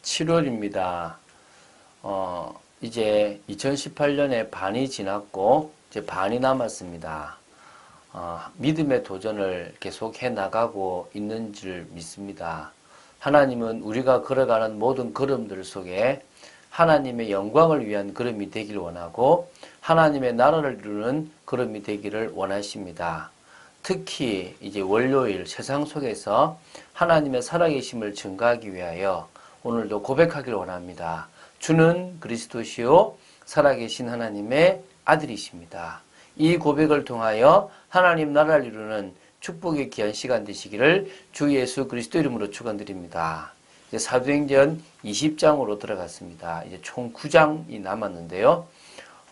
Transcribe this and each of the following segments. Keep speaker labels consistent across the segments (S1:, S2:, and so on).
S1: 7월입니다. 이제 2018년에 반이 지났고 이제 반이 남았습니다. 믿음의 도전을 계속 해 나가고 있는 줄 믿습니다. 하나님은 우리가 걸어가는 모든 걸음들 속에 하나님의 영광을 위한 걸음이 되길 원하고 하나님의 나라를 이루는 걸음이 되기를 원하십니다. 특히 이제 월요일 세상 속에서 하나님의 살아계심을 증거하기 위하여 오늘도 고백하기를 원합니다. 주는 그리스도시요 살아계신 하나님의 아들이십니다. 이 고백을 통하여 하나님 나라를 이루는 축복의 귀한 시간 되시기를 주 예수 그리스도 이름으로 축원드립니다. 이제 사도행전 20장으로 들어갔습니다. 이제 총 9장이 남았는데요.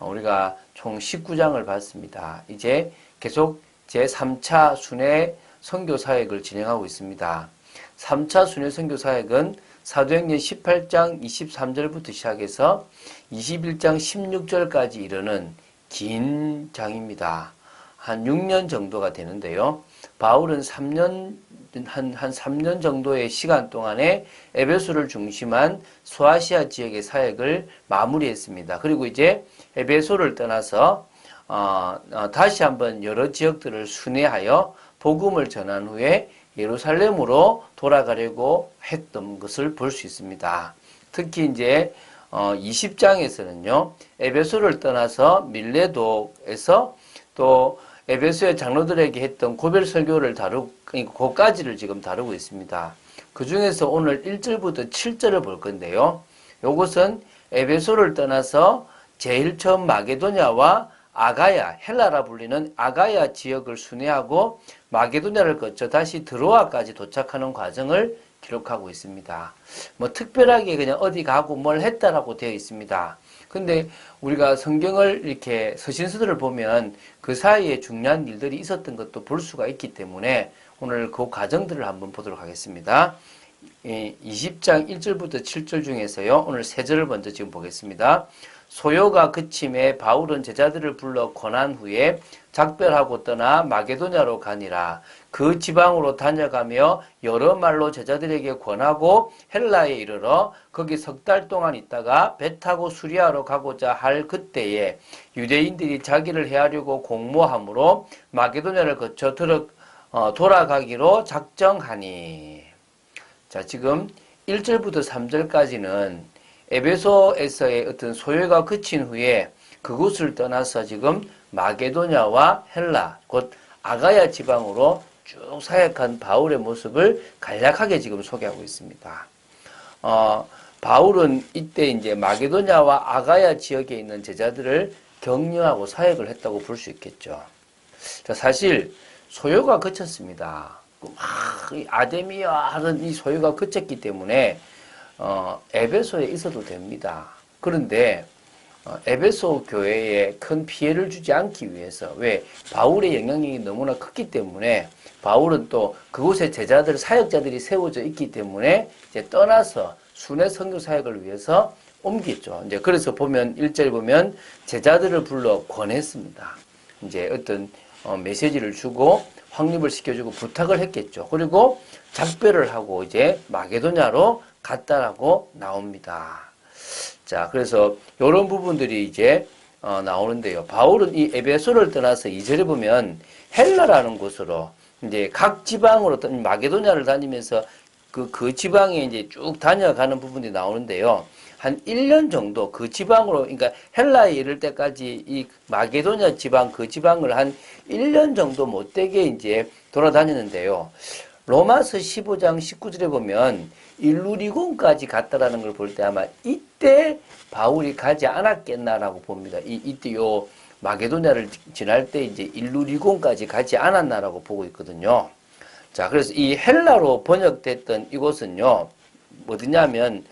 S1: 우리가 총 19장을 봤습니다. 이제 계속 제3차 순회 선교 사역을 진행하고 있습니다. 3차 순회 선교 사역은 사도행전 18장 23절부터 시작해서 21장 16절까지 이르는 긴 장입니다. 한 6년 정도가 되는데요. 바울은 3년 정도의 시간 동안에 에베소를 중심한 소아시아 지역의 사역을 마무리했습니다. 그리고 이제 에베소를 떠나서 다시 한번 여러 지역들을 순회하여 복음을 전한 후에 예루살렘으로 돌아가려고 했던 것을 볼 수 있습니다. 특히 이제 20장에서는요. 에베소를 떠나서 밀레도에서 또 에베소의 장로들에게 했던 고별 설교를 그까지를 지금 다루고 있습니다. 그 중에서 오늘 1절부터 7절을 볼 건데요. 이것은 에베소를 떠나서 제일 처음 마게도냐와 아가야, 헬라라 불리는 아가야 지역을 순회하고 마게도냐를 거쳐 다시 드로아까지 도착하는 과정을 기록하고 있습니다. 뭐 특별하게 그냥 어디 가고 뭘 했다라고 되어 있습니다. 근데 우리가 성경을 이렇게 서신서들을 보면 그 사이에 중요한 일들이 있었던 것도 볼 수가 있기 때문에 오늘 그 과정들을 한번 보도록 하겠습니다. 20장 1절부터 7절 중에서요. 오늘 3절을 먼저 지금 보겠습니다. 소요가 그침에 바울은 제자들을 불러 권한 후에 작별하고 떠나 마게도냐로 가니라. 그 지방으로 다녀가며 여러 말로 제자들에게 권하고 헬라에 이르러 거기 석 달 동안 있다가 배 타고 수리아로 가고자 할 그때에 유대인들이 자기를 해하려고 공모함으로 마게도냐를 거쳐 돌아가기로 작정하니. 자, 지금 1절부터 3절까지는 에베소에서의 어떤 소요가 그친 후에 그곳을 떠나서 지금 마게도냐와 헬라, 곧 아가야 지방으로 쭉 사역한 바울의 모습을 간략하게 지금 소개하고 있습니다. 바울은 이때 이제 마게도냐와 아가야 지역에 있는 제자들을 격려하고 사역을 했다고 볼 수 있겠죠. 자, 사실 소요가 그쳤습니다. 아데미아 하는 이 소요가 그쳤기 때문에 에베소에 있어도 됩니다. 그런데 에베소 교회에 큰 피해를 주지 않기 위해서, 왜? 바울의 영향력이 너무나 컸기 때문에 바울은 또 그곳에 제자들, 사역자들이 세워져 있기 때문에 이제 떠나서 순회 선교 사역을 위해서 옮겼죠. 이제 그래서 보면 1절 보면 제자들을 불러 권했습니다. 이제 어떤 메시지를 주고 확립을 시켜주고 부탁을 했겠죠. 그리고 작별을 하고 이제 마게도냐로 갔다라고 나옵니다. 자, 그래서 이런 부분들이 이제 나오는데요. 바울은 이 에베소를 떠나서 2절에 보면 헬라라는 곳으로 이제 각 지방으로 마게도냐를 다니면서 그 지방에 이제 쭉 다녀가는 부분이 나오는데요. 한 1년 정도 그 지방으로, 그러니까 헬라에 이를 때까지 이 마게도냐 지방, 그 지방을 한 1년 정도 못되게 이제 돌아다녔는데요. 로마서 15장 19절에 보면 일루리곤까지 갔다라는 걸 볼 때 아마 이때 바울이 가지 않았겠나라고 봅니다. 이때 요 마게도냐를 지날 때 이제 일루리곤까지 가지 않았나라고 보고 있거든요. 자, 그래서 이 헬라로 번역됐던 이곳은요, 어디냐면,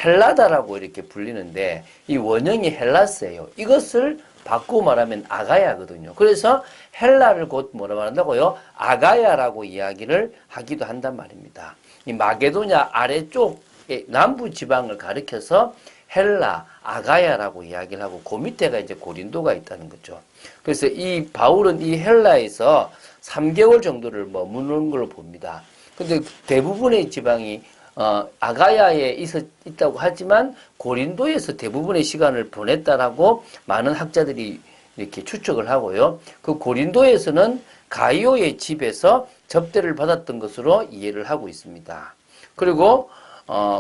S1: 헬라다라고 이렇게 불리는데, 이 원형이 헬라스예요. 이것을 바꾸고 말하면 아가야거든요. 그래서 헬라를 곧 뭐라 말한다고요? 아가야라고 이야기를 하기도 한단 말입니다. 이 마게도냐 아래쪽의 남부 지방을 가리켜서 헬라, 아가야라고 이야기를 하고 그 밑에가 이제 고린도가 있다는 거죠. 그래서 이 바울은 이 헬라에서 3개월 정도를 머무는 걸로 봅니다. 근데 대부분의 지방이 아가야에 있다고 하지만 고린도에서 대부분의 시간을 보냈다라고 많은 학자들이 이렇게 추측을 하고요. 그 고린도에서는 가이오의 집에서 접대를 받았던 것으로 이해를 하고 있습니다. 그리고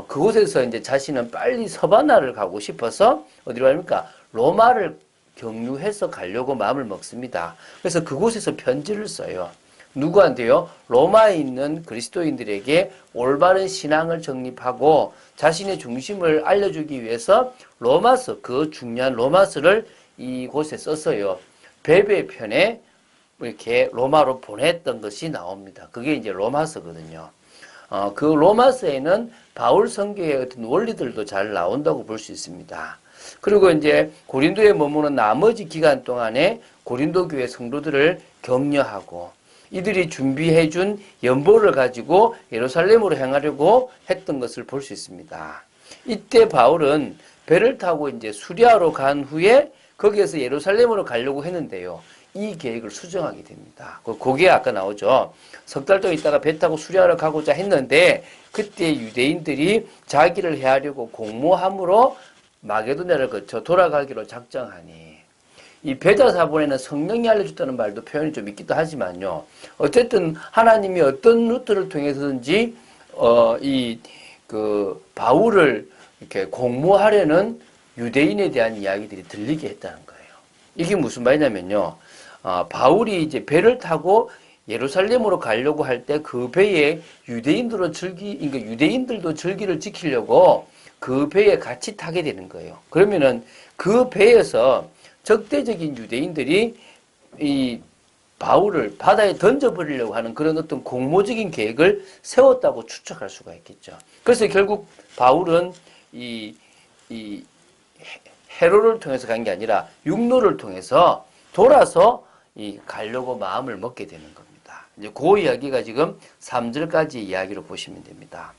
S1: 그곳에서 이제 자신은 빨리 서바나를 가고 싶어서 어디로 갑니까? 로마를 경유해서 가려고 마음을 먹습니다. 그래서 그곳에서 편지를 써요. 누구한테요? 로마에 있는 그리스도인들에게 올바른 신앙을 정립하고 자신의 중심을 알려주기 위해서 로마서, 그 중요한 로마서를 이곳에 썼어요. 베베 편에 이렇게 로마로 보냈던 것이 나옵니다. 그게 이제 로마서거든요. 그 로마서에는 바울 선교의 어떤 원리들도 잘 나온다고 볼 수 있습니다. 그리고 이제 고린도에 머무는 나머지 기간 동안에 고린도 교회 성도들을 격려하고 이들이 준비해준 연보를 가지고 예루살렘으로 향하려고 했던 것을 볼 수 있습니다. 이때 바울은 배를 타고 이제 수리아로 간 후에 거기에서 예루살렘으로 가려고 했는데요. 이 계획을 수정하게 됩니다. 그게 아까 나오죠. 석 달 동안 있다가 배 타고 수리아로 가고자 했는데 그때 유대인들이 자기를 해하려고 공모함으로 마게도냐를 거쳐 돌아가기로 작정하니 이 배자사본에는 성령이 알려줬다는 말도 표현이 좀 있기도 하지만요. 어쨌든 하나님이 어떤 루트를 통해서든지 바울을 이렇게 공모하려는 유대인에 대한 이야기들이 들리게 했다는 거예요. 이게 무슨 말이냐면요. 바울이 이제 배를 타고 예루살렘으로 가려고 할 때 그 배에 그러니까 유대인들도 절기를 지키려고 그 배에 같이 타게 되는 거예요. 그러면은 그 배에서 적대적인 유대인들이 이 바울을 바다에 던져버리려고 하는 그런 어떤 공모적인 계획을 세웠다고 추측할 수가 있겠죠. 그래서 결국 바울은 이 해로를 통해서 간 게 아니라 육로를 통해서 돌아서 가려고 마음을 먹게 되는 겁니다. 이제 그 이야기가 지금 3절까지 이야기로 보시면 됩니다.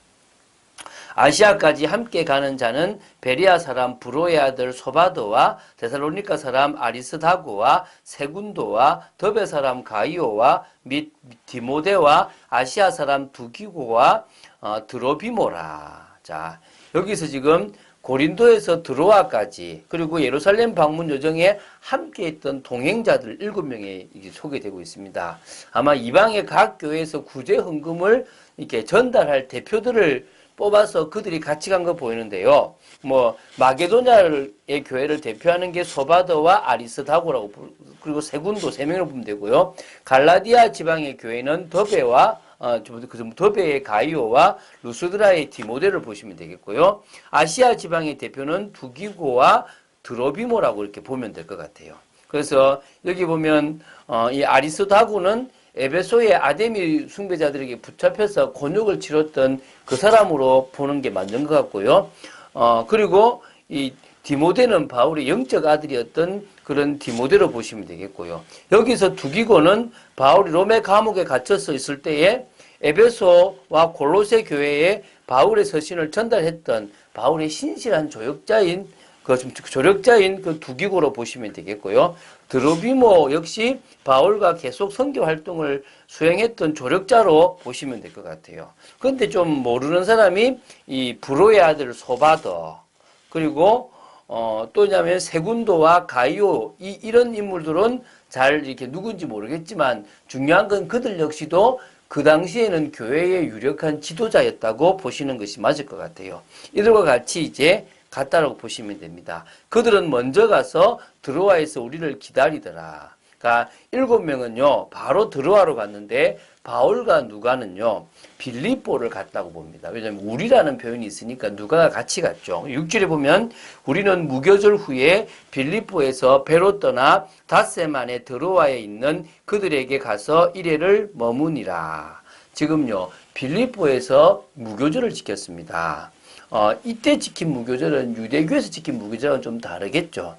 S1: 아시아까지 함께 가는 자는 베리아 사람 브로의 아들 소바도와 데살로니가 사람 아리스다고와 세군도와 더베 사람 가이오와 및 디모데와 아시아 사람 두기고와 드로비모라. 자, 여기서 지금 고린도에서 드로아까지 그리고 예루살렘 방문 여정에 함께 했던 동행자들 7명이 소개되고 있습니다. 아마 이방의 각 교회에서 구제 헌금을 이렇게 전달할 대표들을 뽑아서 그들이 같이 간 거 보이는데요. 마게도냐의 교회를 대표하는 게 소바더와 아리스다고라고, 그리고 세군도 3명을 보면 되고요. 갈라디아 지방의 교회는 더베의 가이오와 루스드라의 디모데를 보시면 되겠고요. 아시아 지방의 대표는 두기고와 드로비모라고 이렇게 보면 될 것 같아요. 그래서 여기 보면, 이 아리스다고는 에베소의 아데미 숭배자들에게 붙잡혀서 곤욕을 치렀던 그 사람으로 보는 게 맞는 것 같고요. 그리고 이 디모데는 바울의 영적 아들이었던 그런 디모데로 보시면 되겠고요. 여기서 두기고는 바울이 로마 감옥에 갇혀서 있을 때에 에베소와 골로새 교회에 바울의 서신을 전달했던 바울의 신실한 조력자인 그 두기고로 보시면 되겠고요. 드로비모 역시 바울과 계속 선교 활동을 수행했던 조력자로 보시면 될 것 같아요. 그런데 좀 모르는 사람이 이 브로의 아들 소바더, 그리고 또냐면 세군도와 가이오, 이런 인물들은 잘 이렇게 누군지 모르겠지만 중요한 건 그들 역시도 그 당시에는 교회의 유력한 지도자였다고 보시는 것이 맞을 것 같아요. 이들과 같이 이제 갔다라고 보시면 됩니다. 그들은 먼저 가서 드로아에서 우리를 기다리더라. 그러니까 7명은요, 바로 드로아로 갔는데 바울과 누가는요, 빌립보를 갔다고 봅니다. 왜냐하면 우리라는 표현이 있으니까 누가가 같이 갔죠. 6절에 보면 우리는 무교절 후에 빌립보에서 배로 떠나 닷새만에 드로아에 있는 그들에게 가서 이래를 머무니라. 지금요, 빌립보에서 무교절을 지켰습니다. 이때 지킨 무교절은 유대교에서 지킨 무교절은 좀 다르겠죠.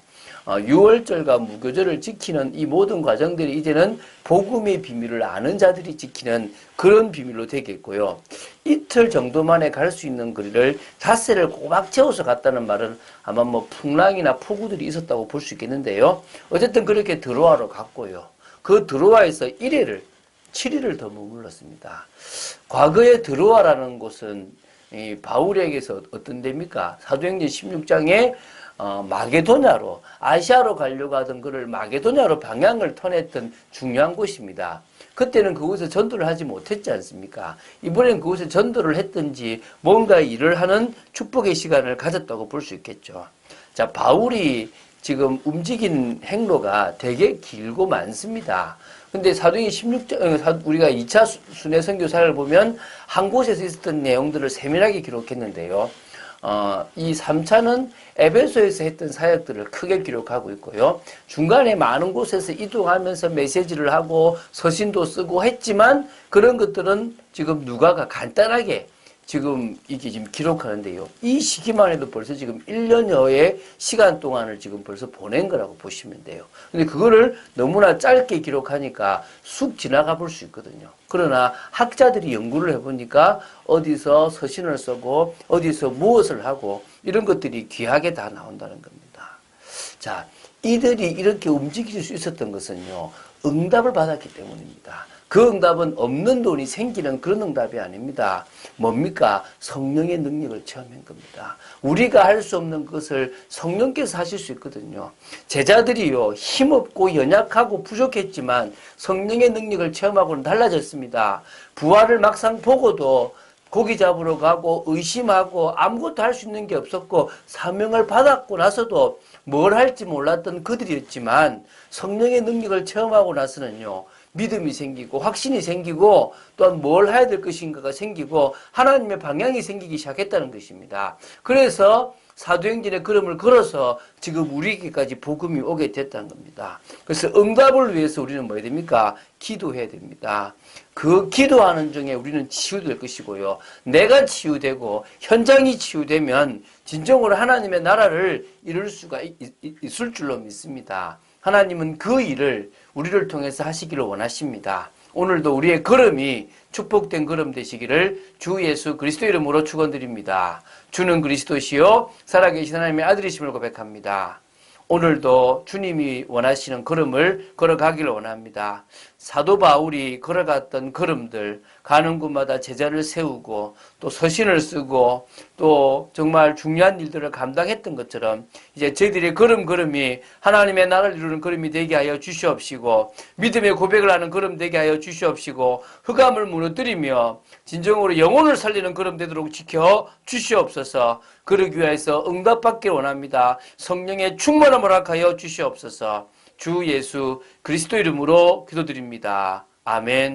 S1: 유월절과 무교절을 지키는 이 모든 과정들이 이제는 복음의 비밀을 아는 자들이 지키는 그런 비밀로 되겠고요. 이틀 정도만에 갈 수 있는 거리를 닷새를 꼬박 채워서 갔다는 말은 아마 풍랑이나 폭우들이 있었다고 볼 수 있겠는데요. 어쨌든 그렇게 드로아로 갔고요. 그 드로아에서 7일을 더 머물렀습니다. 과거에 드로아라는 곳은 이 바울에게서 어떤 데입니까? 사도행전 16장에 마게도냐로, 아시아로 가려고 하던 그를 마게도냐로 방향을 터냈던 중요한 곳입니다. 그때는 그곳에 전도를 하지 못했지 않습니까? 이번엔 그곳에 전도를 했든지 뭔가 일을 하는 축복의 시간을 가졌다고 볼 수 있겠죠. 자, 바울이 지금 움직인 행로가 되게 길고 많습니다. 근데 사도행전 16장, 우리가 2차 순회 선교사를 보면 한 곳에서 있었던 내용들을 세밀하게 기록했는데요. 이 3차는 에베소에서 했던 사역들을 크게 기록하고 있고요. 중간에 많은 곳에서 이동하면서 메시지를 하고 서신도 쓰고 했지만 그런 것들은 지금 누가가 간단하게 지금 이게 지금 기록하는데요. 이 시기만 해도 벌써 지금 1년여의 시간 동안을 지금 벌써 보낸 거라고 보시면 돼요. 근데 그거를 너무나 짧게 기록하니까 쑥 지나가 볼 수 있거든요. 그러나 학자들이 연구를 해보니까 어디서 서신을 쓰고 어디서 무엇을 하고 이런 것들이 귀하게 다 나온다는 겁니다. 자, 이들이 이렇게 움직일 수 있었던 것은요, 응답을 받았기 때문입니다. 그 응답은 없는 돈이 생기는 그런 응답이 아닙니다. 뭡니까? 성령의 능력을 체험한 겁니다. 우리가 할 수 없는 것을 성령께서 하실 수 있거든요. 제자들이요, 힘없고 연약하고 부족했지만 성령의 능력을 체험하고는 달라졌습니다. 부활을 막상 보고도 고기 잡으러 가고 의심하고 아무것도 할 수 있는 게 없었고 사명을 받았고 나서도 뭘 할지 몰랐던 그들이었지만 성령의 능력을 체험하고 나서는요, 믿음이 생기고 확신이 생기고 또한 뭘 해야 될 것인가가 생기고 하나님의 방향이 생기기 시작했다는 것입니다. 그래서 사도행전의 걸음을 걸어서 지금 우리에게까지 복음이 오게 됐다는 겁니다. 그래서 응답을 위해서 우리는 뭐 해야 됩니까? 기도해야 됩니다. 그 기도하는 중에 우리는 치유될 것이고요. 내가 치유되고 현장이 치유되면 진정으로 하나님의 나라를 이룰 수가 있을 줄로 믿습니다. 하나님은 그 일을 우리를 통해서 하시기를 원하십니다. 오늘도 우리의 걸음이 축복된 걸음 되시기를 주 예수 그리스도 이름으로 축원드립니다. 주는 그리스도시요 살아계신 하나님의 아들이심을 고백합니다. 오늘도 주님이 원하시는 걸음을 걸어가기를 원합니다. 사도 바울이 걸어갔던 걸음들, 가는 곳마다 제자를 세우고 또 서신을 쓰고 또 정말 중요한 일들을 감당했던 것처럼 이제 저희들의 걸음이 하나님의 나라를 이루는 걸음이 되게 하여 주시옵시고 믿음의 고백을 하는 걸음 되게 하여 주시옵시고 흑암을 무너뜨리며 진정으로 영혼을 살리는 걸음 되도록 지켜 주시옵소서. 그러기 위해서 응답받기를 원합니다. 성령의 충만함을 허락하여 주시옵소서. 주 예수 그리스도 이름으로 기도드립니다. 아멘.